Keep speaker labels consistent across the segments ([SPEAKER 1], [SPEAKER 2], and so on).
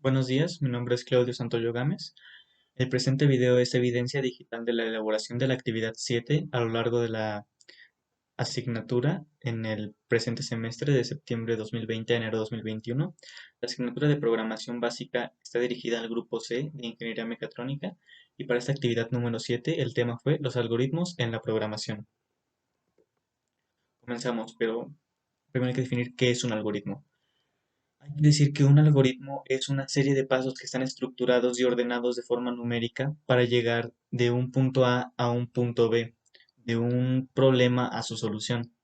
[SPEAKER 1] Buenos días, mi nombre es Claudio Santoyo Gámez. El presente video es evidencia digital de la elaboración de la actividad 7 a lo largo de la asignatura en el presente semestre de septiembre de 2020 a enero de 2021. La asignatura de programación básica está dirigida al grupo C de Ingeniería Mecatrónica y para esta actividad número 7 el tema fue los algoritmos en la programación. Comenzamos, pero primero hay que definir qué es un algoritmo. Hay que decir que un algoritmo es una serie de pasos que están estructurados y ordenados de forma numérica para llegar de un punto A un punto B, de un problema a su solución.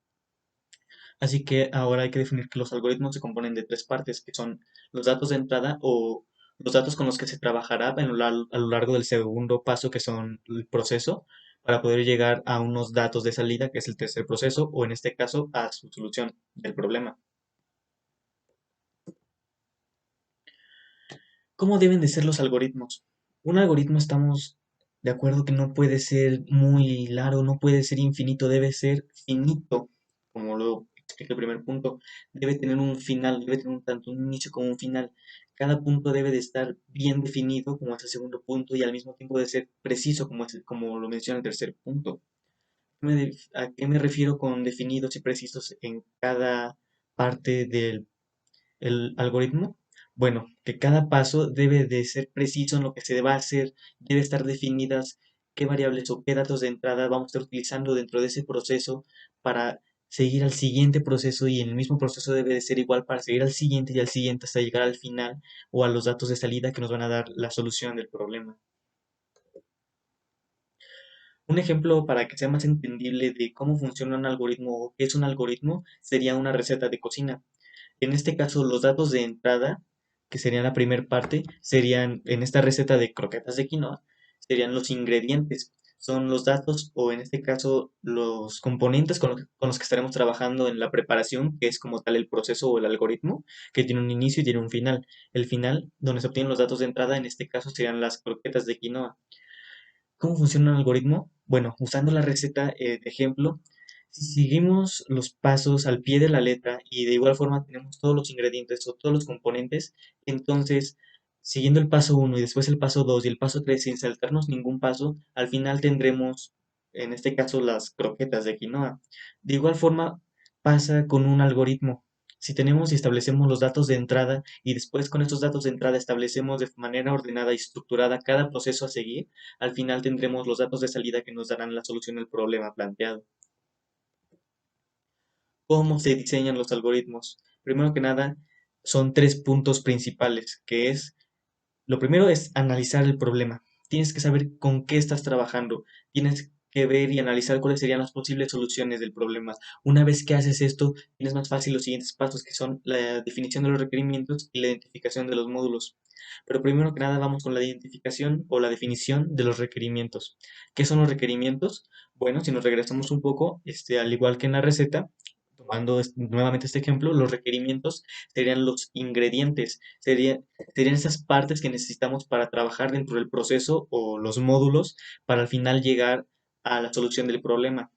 [SPEAKER 1] Así que ahora hay que definir que los algoritmos se componen de tres partes, que son los datos de entrada o los datos con los que se trabajará a lo largo del segundo paso, que son el proceso, para poder llegar a unos datos de salida, que es el tercer proceso, o en este caso a su solución del problema. ¿Cómo deben de ser los algoritmos? Un algoritmo estamos de acuerdo que no puede ser muy largo, no puede ser infinito, debe ser finito, como lo explica el primer punto. Debe tener un final, debe tener tanto un inicio como un final. Cada punto debe de estar bien definido, como es el segundo punto, y al mismo tiempo de ser preciso, como lo menciona el tercer punto. ¿A qué me refiero con definidos y precisos en cada parte del el algoritmo? Bueno, que cada paso debe de ser preciso en lo que se va a hacer, debe estar definidas qué variables o qué datos de entrada vamos a estar utilizando dentro de ese proceso para seguir al siguiente proceso y en el mismo proceso debe de ser igual para seguir al siguiente y al siguiente hasta llegar al final o a los datos de salida que nos van a dar la solución del problema. Un ejemplo para que sea más entendible de cómo funciona un algoritmo o qué es un algoritmo sería una receta de cocina. En este caso, los datos de entrada, que serían la primera parte, serían en esta receta de croquetas de quinoa, serían los ingredientes. Son los datos o en este caso los componentes con los que estaremos trabajando en la preparación, que es como tal el proceso o el algoritmo, que tiene un inicio y tiene un final. El final, donde se obtienen los datos de entrada, en este caso serían las croquetas de quinoa. ¿Cómo funciona un algoritmo? Bueno, usando la receta de ejemplo, si seguimos los pasos al pie de la letra y de igual forma tenemos todos los ingredientes o todos los componentes, entonces, siguiendo el paso uno y después el paso 2 y el paso 3 sin saltarnos ningún paso, al final tendremos, en este caso, las croquetas de quinoa. De igual forma pasa con un algoritmo. Si tenemos y establecemos los datos de entrada y después con estos datos de entrada establecemos de manera ordenada y estructurada cada proceso a seguir, al final tendremos los datos de salida que nos darán la solución al problema planteado. ¿Cómo se diseñan los algoritmos? Primero que nada, son tres puntos principales, que es, lo primero es analizar el problema. Tienes que saber con qué estás trabajando. Tienes que ver y analizar cuáles serían las posibles soluciones del problema. Una vez que haces esto, tienes más fácil los siguientes pasos, que son la definición de los requerimientos y la identificación de los módulos. Pero primero que nada vamos con la identificación o la definición de los requerimientos. ¿Qué son los requerimientos? Bueno, si nos regresamos un poco, al igual que en la receta, tomando nuevamente este ejemplo, los requerimientos serían los ingredientes, serían esas partes que necesitamos para trabajar dentro del proceso o los módulos para al final llegar a la solución del problema.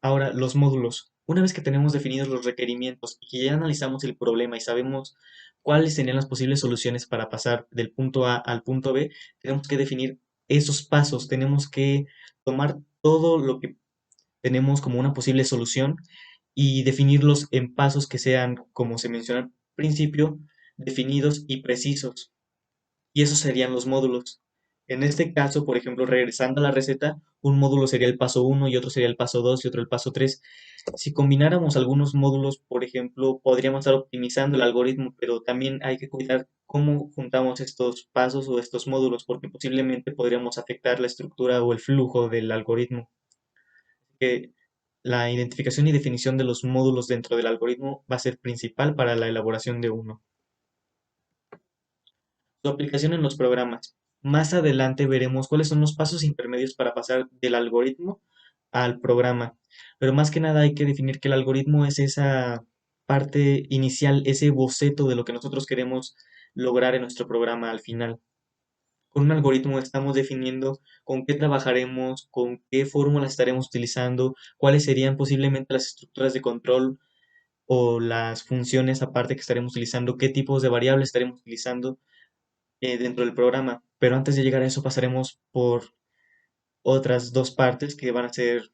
[SPEAKER 1] Ahora, los módulos. Una vez que tenemos definidos los requerimientos y que ya analizamos el problema y sabemos cuáles serían las posibles soluciones para pasar del punto A al punto B, tenemos que definir esos pasos, tenemos que tomar todo lo que tenemos como una posible solución y definirlos en pasos que sean, como se menciona al principio, definidos y precisos. Y esos serían los módulos. En este caso, por ejemplo, regresando a la receta, un módulo sería el paso uno y otro sería el paso 2 y otro el paso 3. Si combináramos algunos módulos, por ejemplo, podríamos estar optimizando el algoritmo, pero también hay que cuidar cómo juntamos estos pasos o estos módulos, porque posiblemente podríamos afectar la estructura o el flujo del algoritmo. Que la identificación y definición de los módulos dentro del algoritmo va a ser principal para la elaboración de uno. Su aplicación en los programas. Más adelante veremos cuáles son los pasos intermedios para pasar del algoritmo al programa. Pero más que nada hay que definir que el algoritmo es esa parte inicial, ese boceto de lo que nosotros queremos lograr en nuestro programa al final. Con un algoritmo estamos definiendo con qué trabajaremos, con qué fórmulas estaremos utilizando, cuáles serían posiblemente las estructuras de control o las funciones aparte que estaremos utilizando, qué tipos de variables estaremos utilizando. dentro del programa. Pero antes de llegar a eso pasaremos por otras dos partes que van a ser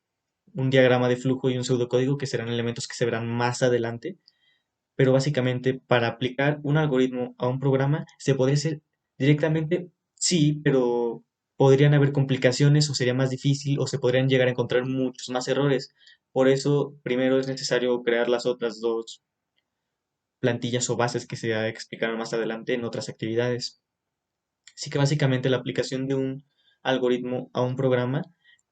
[SPEAKER 1] un diagrama de flujo y un pseudocódigo, que serán elementos que se verán más adelante. Pero básicamente para aplicar un algoritmo a un programa se podría hacer directamente, sí, pero podrían haber complicaciones o sería más difícil o se podrían llegar a encontrar muchos más errores. Por eso, primero es necesario crear las otras dos plantillas o bases que se explicarán más adelante en otras actividades. Así que básicamente la aplicación de un algoritmo a un programa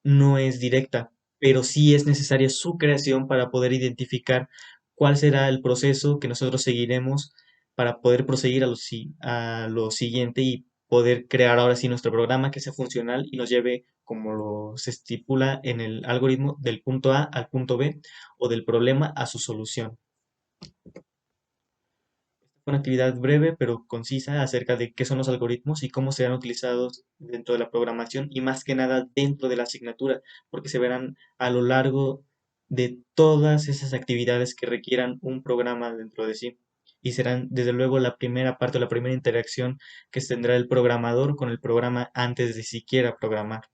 [SPEAKER 1] no es directa, pero sí es necesaria su creación para poder identificar cuál será el proceso que nosotros seguiremos para poder proseguir a lo siguiente y poder crear ahora sí nuestro programa que sea funcional y nos lleve, como se estipula en el algoritmo, del punto A al punto B o del problema a su solución. Una actividad breve pero concisa acerca de qué son los algoritmos y cómo serán utilizados dentro de la programación y más que nada dentro de la asignatura, porque se verán a lo largo de todas esas actividades que requieran un programa dentro de sí. Y serán desde luego la primera parte, la primera interacción que tendrá el programador con el programa antes de siquiera programar.